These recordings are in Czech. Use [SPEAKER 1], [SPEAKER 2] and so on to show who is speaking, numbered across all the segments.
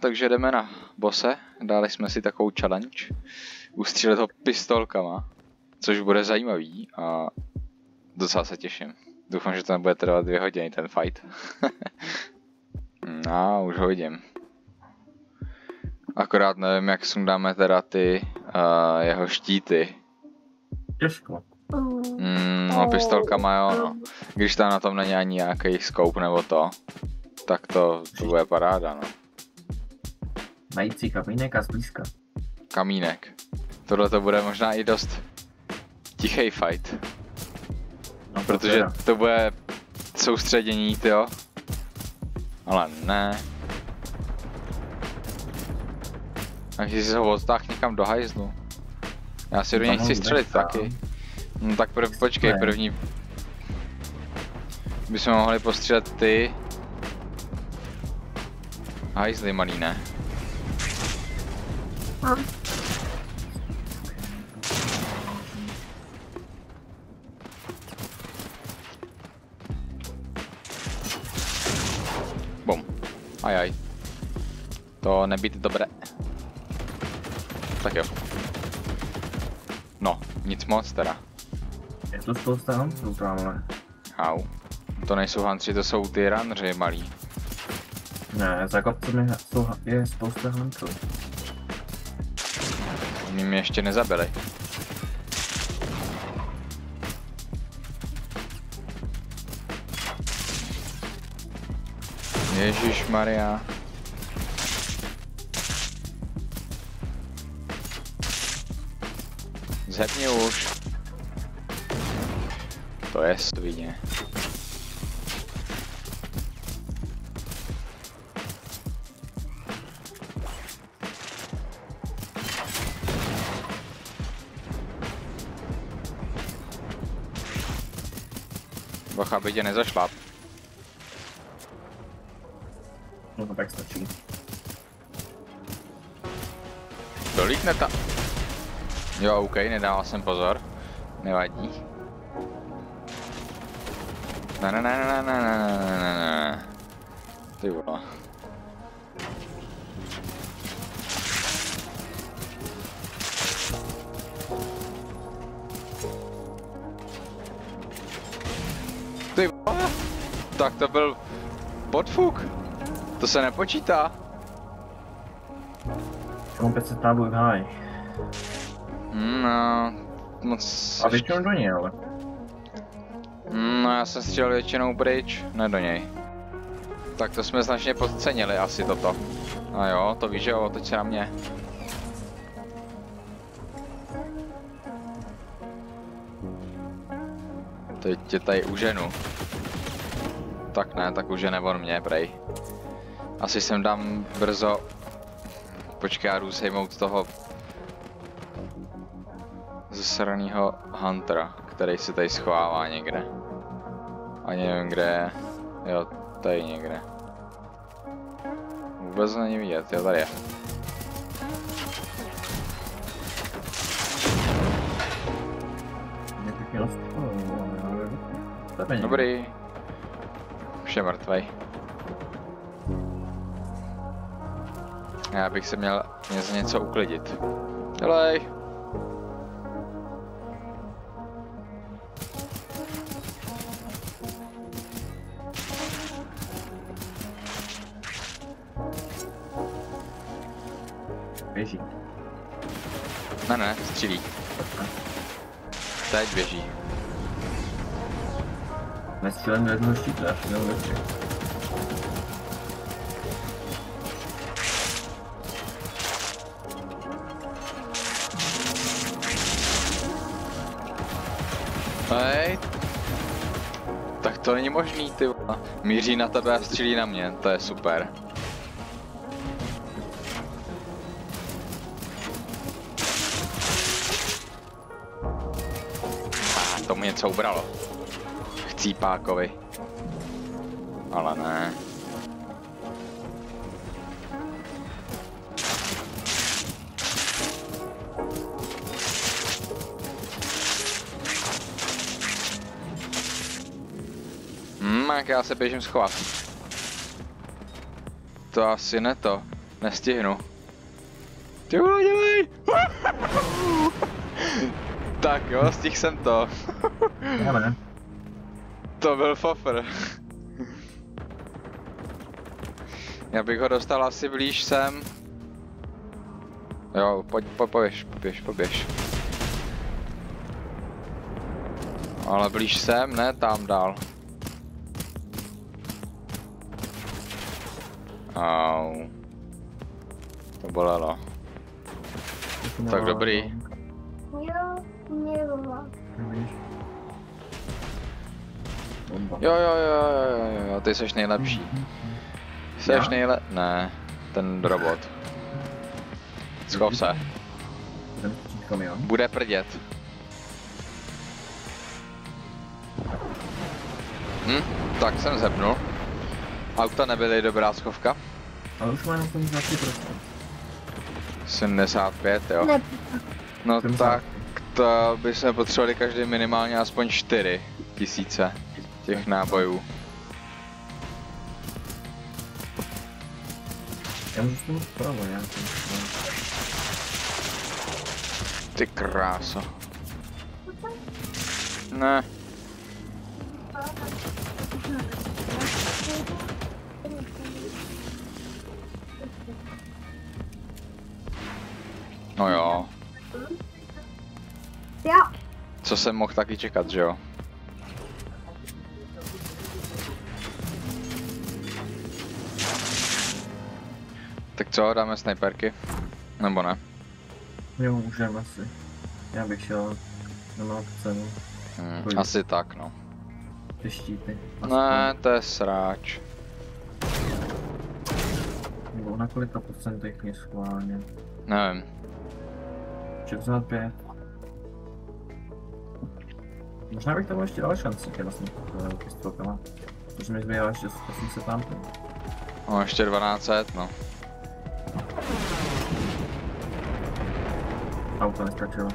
[SPEAKER 1] takže jdeme na bose. Dali jsme si takovou challenge. Ustřílet ho pistolkama, což bude zajímavý a docela se těším. Doufám, že to nebude trvat 2 hodiny ten fight. No, už ho vidím. Akorát nevím, jak sundáme teda ty jeho štíty.
[SPEAKER 2] Těžko.
[SPEAKER 1] No, pistolkama jo, no. Když tam na tom není ani nějaký scope nebo to, tak to bude paráda, no.
[SPEAKER 2] Najít si kamínek a zblízka.
[SPEAKER 1] Kamínek. Tohle to bude možná i dost tichý fight.
[SPEAKER 2] No,
[SPEAKER 1] Protože to bude soustředění, tyjo. Ale ne. A když si ho odtáh někam do hajzlu. Já si do něj chci střelit taky. No tak počkej, první bychom mohli postřílet ty hajzly malý, ne? Bum. Ajaj. To nebýt dobré. Tak jo. No, nic moc teda.
[SPEAKER 2] Je to spousta huntrů tamhle.
[SPEAKER 1] Au. To nejsou huntři, to jsou ty runři malí.
[SPEAKER 2] Ne, za kopcem je spousta huntrů.
[SPEAKER 1] Oni mě ještě nezabili. Ježišmarja. Zhebni už. To je svině. Bacha, by tě nezašlap.
[SPEAKER 2] No tak stačí.
[SPEAKER 1] Dolítne ta... Jo, OK, nedával jsem pozor. Nevadí. Ne. Ty vole. Ty vole. Tak to byl podfuk. To se nepočítá.
[SPEAKER 2] Mám 500 nábojů v háji.
[SPEAKER 1] No, moc...
[SPEAKER 2] A většinou do něj, ale.
[SPEAKER 1] No, já jsem střelil většinou pryč, ne do něj. Tak to jsme značně podcenili asi toto. A jo, to víš, že jo, otoč se na mě. Teď tě tady uženu. Tak ne, tak užene on mě, prej. Asi sem dám brzo... Počkej, já jdu sejmout toho... zasranýho huntera, který se tady schovává někde. Ani nevím, kde je. Jo, tady někde. Vůbec není vidět, jo, tady je. Dobrý. Už je mrtvej. Já bych se měl něco uklidit. Dělej!
[SPEAKER 2] Běží.
[SPEAKER 1] Ne, střílí. Teď běží.
[SPEAKER 2] Nestřílem do jednoho štítu, já jsem měl větší.
[SPEAKER 1] Hej. Tak to není možný, ty vole. Míří na tebe a střílí na mě, to je super. To mu něco ubralo. Chcípákovi. Ale ne. Jak já se běžím schovat. To asi ne to. Nestihnu. Ty vole, dělej! Tak jo, stihl jsem to.
[SPEAKER 2] Ale.
[SPEAKER 1] To byl fofr. Já bych ho dostal asi blíž sem. Jo, poběž. Ale blíž sem, ne tam dál. Au. To bolelo. Tak dobrý.
[SPEAKER 3] Jo, mělo.
[SPEAKER 1] Jo, ty seš nejlepší. Seš Ne, ten robot. Schov se. Bude prdět. Tak jsem zepnul. Auta nebyly dobrá schovka.
[SPEAKER 2] Ale už má jenom 73%.
[SPEAKER 1] 75, jo.
[SPEAKER 3] Ne,
[SPEAKER 1] No tak to bychom potřebovali každý minimálně aspoň 4 000 těch nábojů.
[SPEAKER 2] Já můžu s tomu zpravo, já.
[SPEAKER 1] Ty kráso. Ne. No jo.
[SPEAKER 3] jo.
[SPEAKER 1] Co jsem mohl taky čekat, že jo? Tak co, dáme snajperky? Nebo ne?
[SPEAKER 2] Jo, můžeme asi. Já bych šel na cenu.
[SPEAKER 1] Asi tak, no.
[SPEAKER 2] Ty štíty.
[SPEAKER 1] Ne, to je sráč.
[SPEAKER 2] Nebo na kolika procentech mě schválně?
[SPEAKER 1] Nevím.
[SPEAKER 2] 65. Možná bych tam ještě dal šanci, vlastně pistolkama. Protože mi zbývá ještě 800 tam.
[SPEAKER 1] No, ještě 1200, no.
[SPEAKER 2] Auto neskačilo.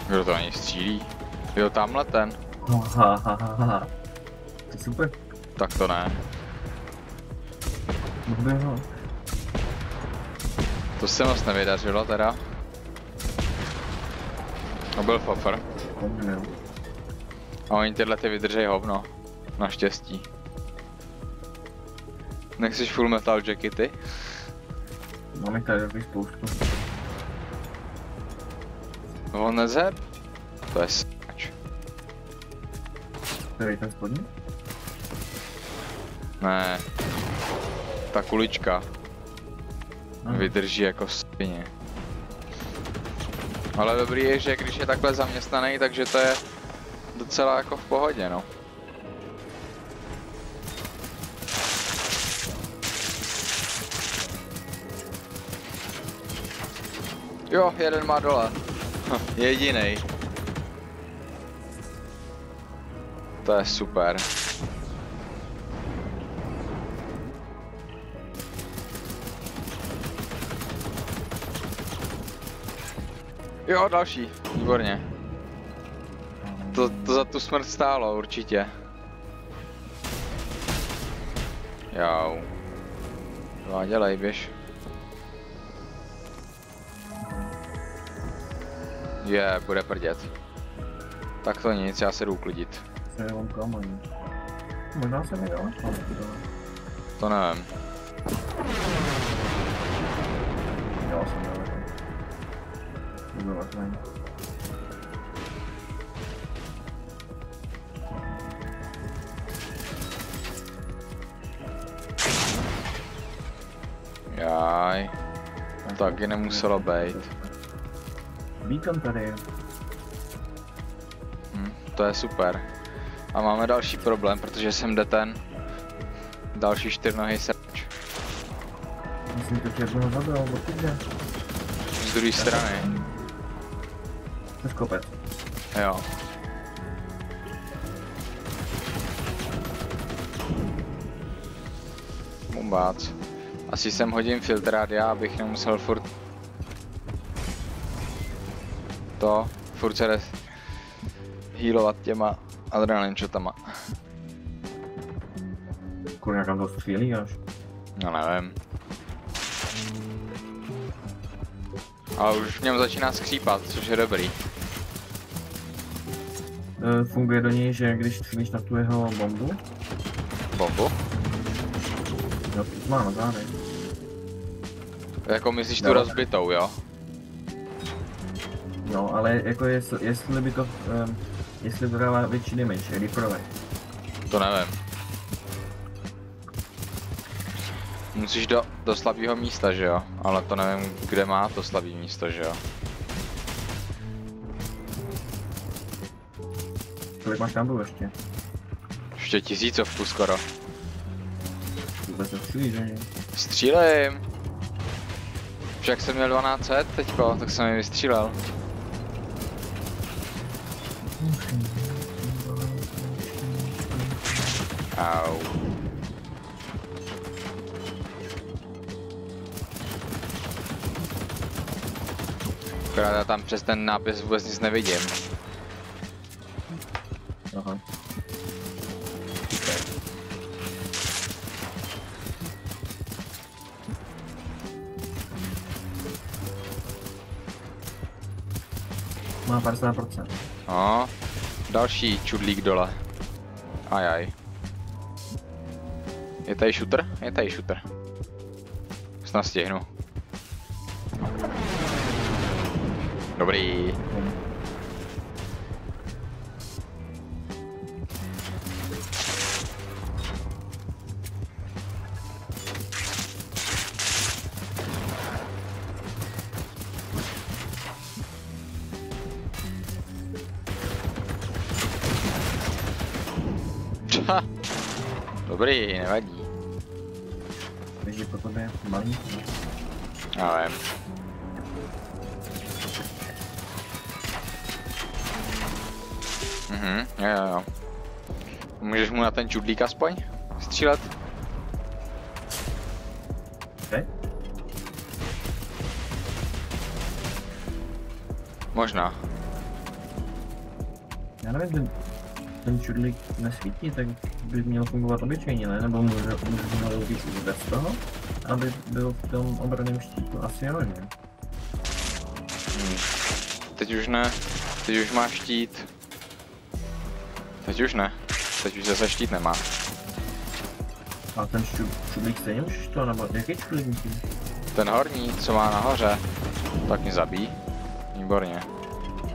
[SPEAKER 1] Kdo to ani střílí? Jo, tamhle ten.
[SPEAKER 2] To super.
[SPEAKER 1] Tak to ne.
[SPEAKER 2] Bylo.
[SPEAKER 1] To se moc nevydařilo teda. To byl fofr. A oni tyhle ty vydržej hovno. Naštěstí. Nechceš full metal jackety?
[SPEAKER 2] Máme tady dobrý spoustu.
[SPEAKER 1] On nezheb? To je s***č.
[SPEAKER 2] Který ten spodní?
[SPEAKER 1] Ne. Ta kulička. Vydrží jako svině. Ale dobrý je, že když je takhle zaměstnaný, takže to je docela jako v pohodě, no. Jo, jeden má dole. Jedinej. To je super. Jo, další. Výborně. To za tu smrt stálo, určitě. Jau. No, dělej, běž. Bude prdět. Tak to nic, já se jdu uklidit.
[SPEAKER 2] Já mám kamaň. Možná se mi dala kamaň.
[SPEAKER 1] To nevím.
[SPEAKER 2] Já jsem dala. Bylo kamaň.
[SPEAKER 1] Jaj. Taky nemuselo být.
[SPEAKER 2] Beacon tady je.
[SPEAKER 1] To je super. A máme další problém, protože sem jde ten další čtyřnohý srač.
[SPEAKER 2] Myslím, že jednoho zabil, určitě.
[SPEAKER 1] Z druhé strany.
[SPEAKER 2] To je kopec.
[SPEAKER 1] Jo. Bombác. Asi sem hodím filtrát já, abych nemusel furt... to furt se jde healovat těma adrenalin shotama.
[SPEAKER 2] Kurňa, kam to střílí až?
[SPEAKER 1] No nevím. Ale už v něm začíná skřípat, což je dobrý.
[SPEAKER 2] Funguje do něj, že když střílíš na tu jeho bombu,
[SPEAKER 1] Bombu?
[SPEAKER 2] no to má na zádech.
[SPEAKER 1] Jako myslíš tu
[SPEAKER 2] No.
[SPEAKER 1] rozbitou, jo?
[SPEAKER 2] No, ale jako jestli by to, jestli to dává větší damage, reprove.
[SPEAKER 1] To nevím. Musíš do slabého místa, že jo? Ale to nevím, kde má to slabé místo, že jo?
[SPEAKER 2] Kolik máš tam ještě?
[SPEAKER 1] Ještě 1000 skoro.
[SPEAKER 2] Vůbec nestřílíš, že?
[SPEAKER 1] Střílejím. Však jsem měl 1200 teďko, tak jsem ji vystřílel. Au. Akorát já tam přes ten nápis vůbec nic nevidím.
[SPEAKER 2] Aha. Má 50%.
[SPEAKER 1] No, další čudlík dole. Ajaj. Je tady shooter? Je tady shooter. Snad stihnu. Dobrý. Dobrý, nevadí.
[SPEAKER 2] Takže po tobě malý.
[SPEAKER 1] Já vím. Jo. Můžeš mu na ten čudlík aspoň střílet?
[SPEAKER 2] Teď?
[SPEAKER 1] Možná.
[SPEAKER 2] Já nevím, ten čudlík nesvítí, tak by měl fungovat obyčejně, ne? Nebo může víc bez toho, aby byl v tom obranném štítu? Asi jo, ne?
[SPEAKER 1] Teď už ne. Teď už má štít. Teď už ne. Teď už zase štít nemá.
[SPEAKER 2] A ten čudlík stejně můžeš to, nebo jaký čudlík myslíš?
[SPEAKER 1] Ten horní, co má nahoře, tak mě zabíjí. Výborně.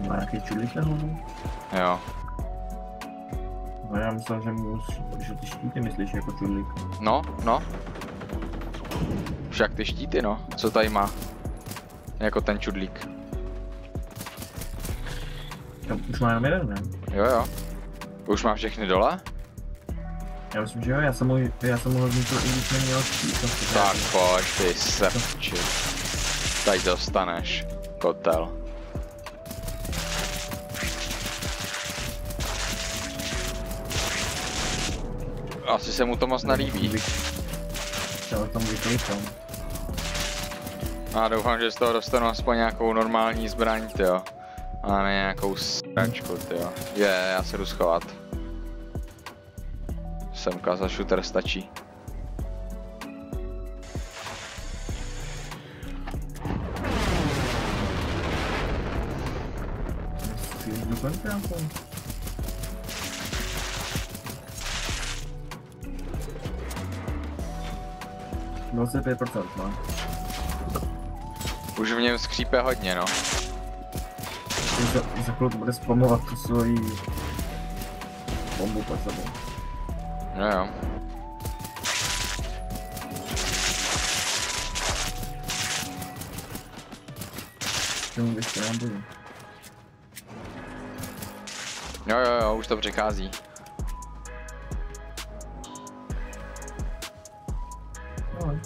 [SPEAKER 2] Má nějaký čudlík nahoře?
[SPEAKER 1] Jo.
[SPEAKER 2] No já myslel, že ty štíty myslíš jako čudlík.
[SPEAKER 1] No. Však ty štíty, no. Co tady má? Jako ten čudlík.
[SPEAKER 2] Už má jenom jeden, ne?
[SPEAKER 1] Jo. Už má všechny dole?
[SPEAKER 2] Já myslím, že jo, já jsem mu ho zničil, i když neměl štít.
[SPEAKER 1] Tak pojď, ty srči. Teď dostaneš, kotel. Asi se mu to moc nelíbí.
[SPEAKER 2] Já tam vyklikám.
[SPEAKER 1] A doufám, že z toho dostanu aspoň nějakou normální zbraň, tyjo. A ne nějakou sračku, tyjo. Já se jdu schovat. Semka za shooter stačí.
[SPEAKER 2] Střílíš do konce, aspoň? No, 25% má.
[SPEAKER 1] Už v něm skřípe hodně, no.
[SPEAKER 2] Za chvilku bude spamovat tu svoji bombu pod sebou.
[SPEAKER 1] Jo.
[SPEAKER 2] Čemu ještě nám budu?
[SPEAKER 1] Jo, už to přichází.
[SPEAKER 2] No,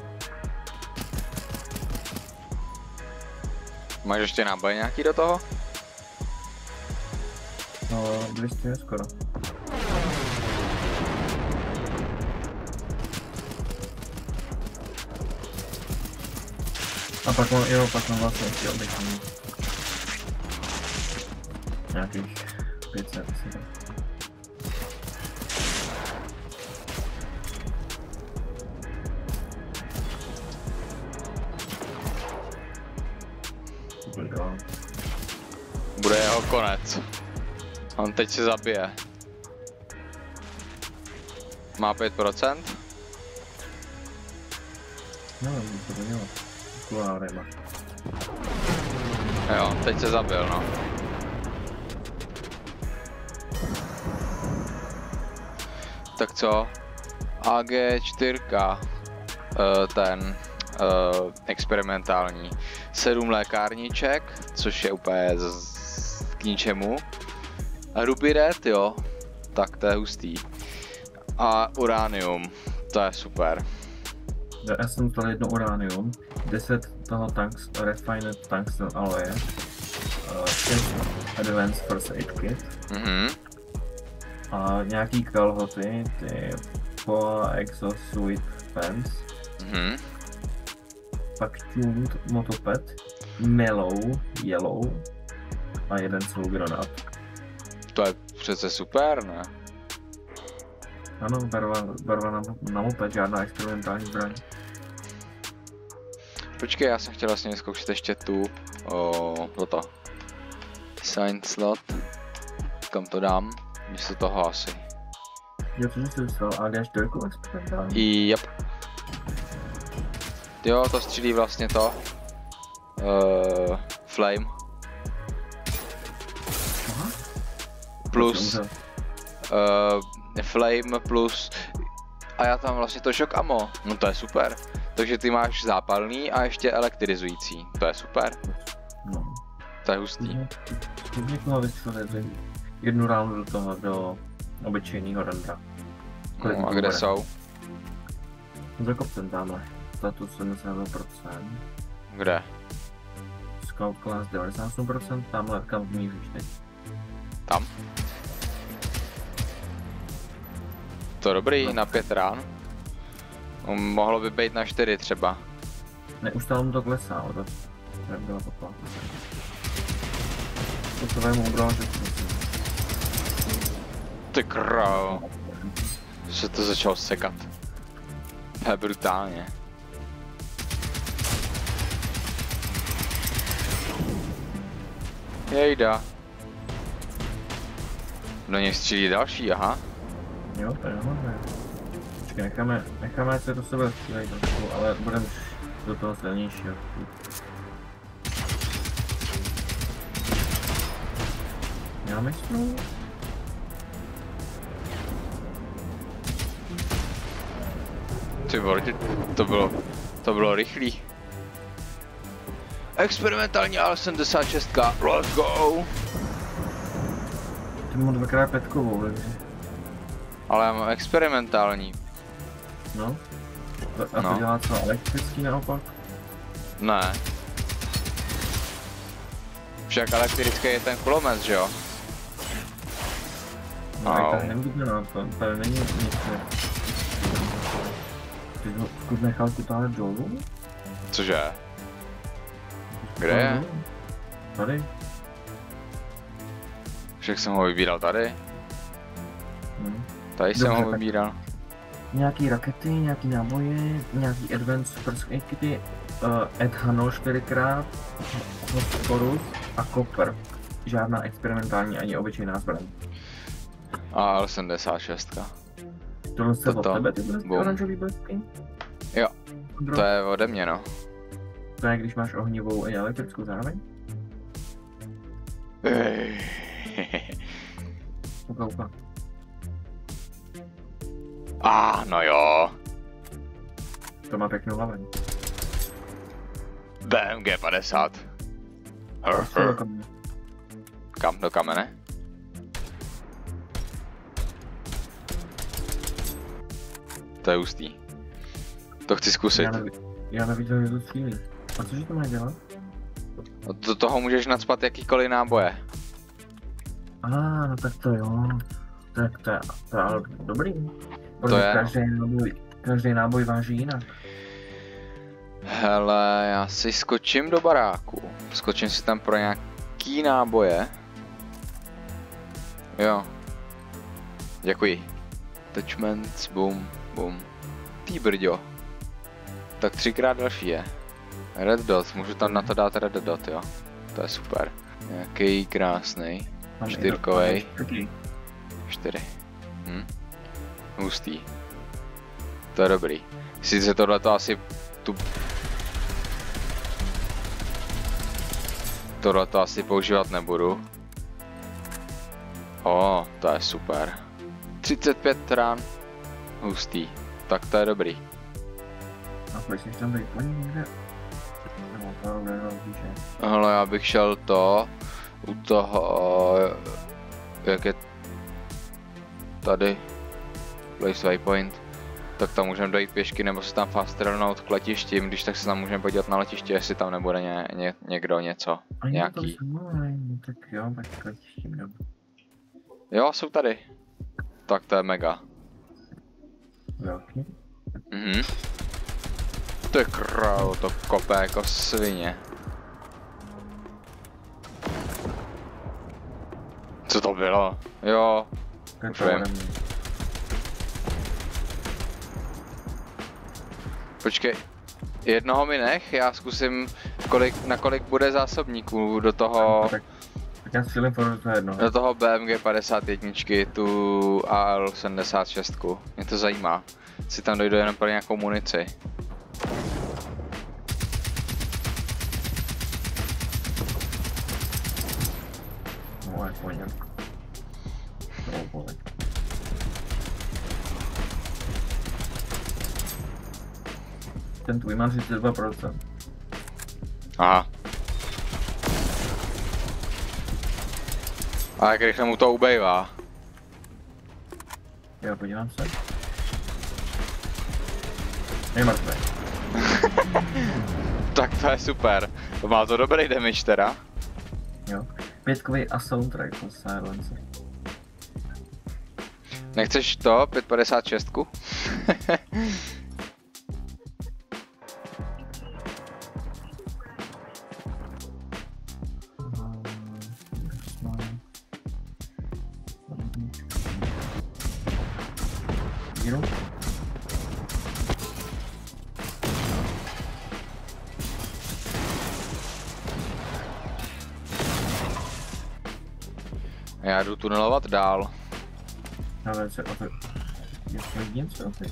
[SPEAKER 1] Máš ještě náboj nějaký do toho?
[SPEAKER 2] no 200 je skoro. A pak mám vlastně ještě obyčejný. Nějakých 500 asi.
[SPEAKER 1] Bude jeho konec. On teď se zabije. Má 5%?
[SPEAKER 2] No, to by mělo. Kulárema.
[SPEAKER 1] Jo, teď se zabil, no. Tak co? AG4, ten experimentální. 7 lékárniček, což je úplně k ničemu. A Ruby Red, jo, tak to je hustý. A uranium, to je super.
[SPEAKER 2] Já jsem dal jedno uranium, 10 toho refined tungsten aloe, 6 advanced first aid kit, a nějaký kalhoty, ty Poa Exosuit Pants, pak tuned motoped, mellow, yellow a jeden slow granát.
[SPEAKER 1] To je přece super, ne?
[SPEAKER 2] Ano, barva na moped, žádná experimentální zbraň.
[SPEAKER 1] Počkej, já jsem chtěl vlastně vyzkoušet ještě tu, toto. Sign slot. Kam to dám? Místo toho asi.
[SPEAKER 2] Jo, cože jsi dostal AG4 experimentální?
[SPEAKER 1] Yep. Jo, to střílí vlastně to. Flame.
[SPEAKER 2] Aha.
[SPEAKER 1] Plus. Flame plus. A já tam vlastně to shock ammo. No to je super. Takže ty máš zápalný a ještě elektrizující. To je super.
[SPEAKER 2] No.
[SPEAKER 1] To je hustý.
[SPEAKER 2] Někoho vystřelit jednu ránu do toho, do obyčejného randra.
[SPEAKER 1] No, a kde jsou?
[SPEAKER 2] Za kopcem tamhle. Status 72%.
[SPEAKER 1] Kde?
[SPEAKER 2] Scout class 98%, tamhle kam míříš teď.
[SPEAKER 1] Tam. To dobrý, na 5 rán. Mohlo by být na 4 třeba.
[SPEAKER 2] Ne, už tam to klesá, dost. Jak byla popláta. To se vejmu ubral, že
[SPEAKER 1] Ty krávo. Se to začalo sekat. To je brutálně. Jejda. Do něj střílí další, aha.
[SPEAKER 2] Jo, to je možné. Počkej, necháme se do sebe střílej trošku, ale budeme do toho silnějšího. Já myslím.
[SPEAKER 1] Ty vole, to bylo rychlý. Experimentální AL-76, let's go!
[SPEAKER 2] Ty mám dvakrát petkovou, takže.
[SPEAKER 1] Ale já mám experimentální.
[SPEAKER 2] No. A to dělá co, elektrický naopak?
[SPEAKER 1] Ne. Však elektrický je ten kulomet, že jo?
[SPEAKER 2] No, tak nevidíme, to není nic. Ty jsi ho zkus nechal kutálet dolů?
[SPEAKER 1] Cože? Kde je?
[SPEAKER 2] Tady.
[SPEAKER 1] Však jsem ho vybíral tady. Tady jsem ho vybíral.
[SPEAKER 2] Nějaký rakety, nějaký náboje, nějaký advanced first aid kity, Edhano 4x, Phosphorus a Copper. Žádná experimentální ani obyčejná zbraň.
[SPEAKER 1] A L76.
[SPEAKER 2] Tohle se od tebe ty blesky, oranžový blesky?
[SPEAKER 1] Jo, to je ode mě, no.
[SPEAKER 2] To je, když máš ohnivou i elektrickou zároveň? Uka.
[SPEAKER 1] No jo.
[SPEAKER 2] To má pěknou hlavu.
[SPEAKER 1] BMG 50. Kam do kamene? To je hustý. To chci zkusit.
[SPEAKER 2] Já neviděl, že to střílí. A cože to má dělat?
[SPEAKER 1] Do toho můžeš nacpat jakýkoliv náboje.
[SPEAKER 2] No tak to jo. Tak to je ale dobrý.
[SPEAKER 1] To je.
[SPEAKER 2] Každý náboj váží jinak.
[SPEAKER 1] Hele, já si skočím do baráku. Skočím si tam pro nějaký náboje. Jo. Děkuji. Attachments, boom, boom. Ty brďo. Tak 3x další je. Red dot, můžu tam na to dát red dot, jo. To je super. Nějaký krásný. 4kovej. 4. Hustý. To je dobrý. Sice tohleto asi tohleto asi používat nebudu. To je super. 35 rán. Hustý. Tak to je dobrý.
[SPEAKER 2] A pojď tam být plný někde?
[SPEAKER 1] Hele, já bych šel u toho, jak je tady, place waypoint, tak tam můžeme dojít pěšky nebo se tam fast travelnout k letištím, když tak se tam můžeme podívat na letiště, jestli tam nebude někdo něco, nějaký.
[SPEAKER 2] Tak jo, tak k letištím jdem.
[SPEAKER 1] Jo, jsou tady. Tak to je mega.
[SPEAKER 2] Velký?
[SPEAKER 1] To je králo, to kope jako svině. Co to bylo? Jo, už vím. Počkej, jednoho mi nech, já zkusím, na kolik bude zásobníků do toho...
[SPEAKER 2] Tak já střílím furt na jednoho.
[SPEAKER 1] Do toho BMG 51, tu AL 76. Mě to zajímá. Si tam dojdu jenom pro nějakou munici.
[SPEAKER 2] No, jak pojďme. Ten tvůj má 32%.
[SPEAKER 1] Aha. A jak rychle mu to ubejvá.
[SPEAKER 2] Jo, podívám se. Je mrtvý.
[SPEAKER 1] Tak to je super. Má to dobrý damage teda.
[SPEAKER 2] Jo. 5kový assault rifle silencer.
[SPEAKER 1] Nechceš to? 556? Já jdu tunelovat dál.
[SPEAKER 2] Ale se o to... Ještě vidím se o to.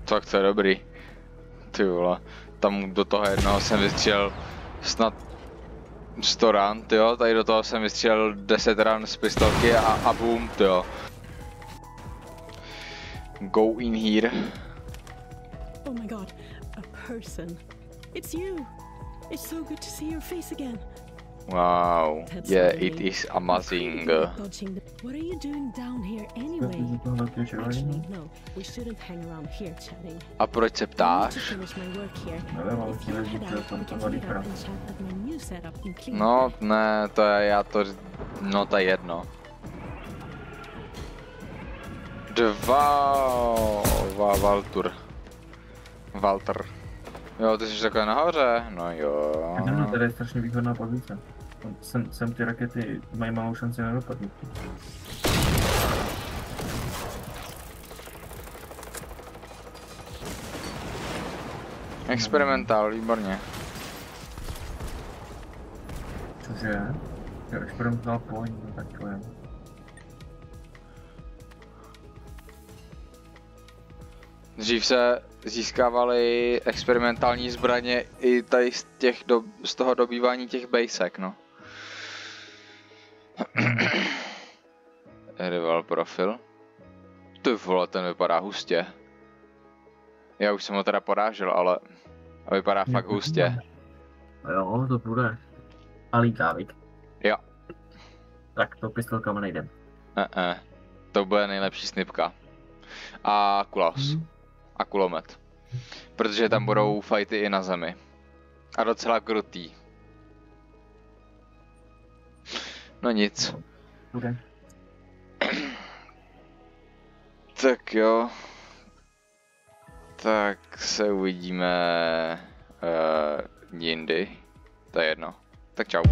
[SPEAKER 1] Tak to je dobrý. Ty vole. Tam do toho jednoho jsem vystřelil snad 100 ran, tyjo, tady do toho jsem vystřelil 10 ran z pistolky a boom, tyjo. Go in here.
[SPEAKER 4] Oh my god, a person. It's you. It's so good to see your face again.
[SPEAKER 1] Wow,
[SPEAKER 4] That's
[SPEAKER 1] yeah,
[SPEAKER 4] lovely.
[SPEAKER 1] it is amazing.
[SPEAKER 4] What are you doing down here anyway? Actually, no. We shouldn't hang around here chatting.
[SPEAKER 1] A proč se
[SPEAKER 4] I need to
[SPEAKER 1] ptáš?
[SPEAKER 4] finish my work here.
[SPEAKER 2] Ale mám
[SPEAKER 4] If
[SPEAKER 2] chvíli
[SPEAKER 4] you
[SPEAKER 2] říct,
[SPEAKER 4] head
[SPEAKER 2] že
[SPEAKER 4] out,
[SPEAKER 2] tam
[SPEAKER 4] we
[SPEAKER 2] to
[SPEAKER 4] can
[SPEAKER 2] malý
[SPEAKER 4] meet up
[SPEAKER 2] krát.
[SPEAKER 4] and chat at my new setup in Cleveland.
[SPEAKER 1] No, ne, to je, no to je jedno. Walter. Jo, ty jsi takhle nahoře? No jo.
[SPEAKER 2] No, tady je strašně výhodná pozice. Sem ty rakety mají malou šanci na dopadnutí.
[SPEAKER 1] Experimentál, výborně.
[SPEAKER 2] Cože? Jo, experimentál point, no tak to je.
[SPEAKER 1] Dřív se získávaly experimentální zbraně i tady z toho dobývání těch basek, no. Rival profil. Ty vole, ten vypadá hustě. Já už jsem ho teda porážel, ale vypadá fakt hustě.
[SPEAKER 2] Jo, to bude. A lítávik.
[SPEAKER 1] Jo.
[SPEAKER 2] Tak to pistolkama nejdem.
[SPEAKER 1] To bude nejlepší snipka. A kulas. A kulomet. Protože tam budou fighty i na zemi. A docela krutý. No nic.
[SPEAKER 2] Bude.
[SPEAKER 1] Tak jo. Tak se uvidíme jindy. To je jedno. Tak čau.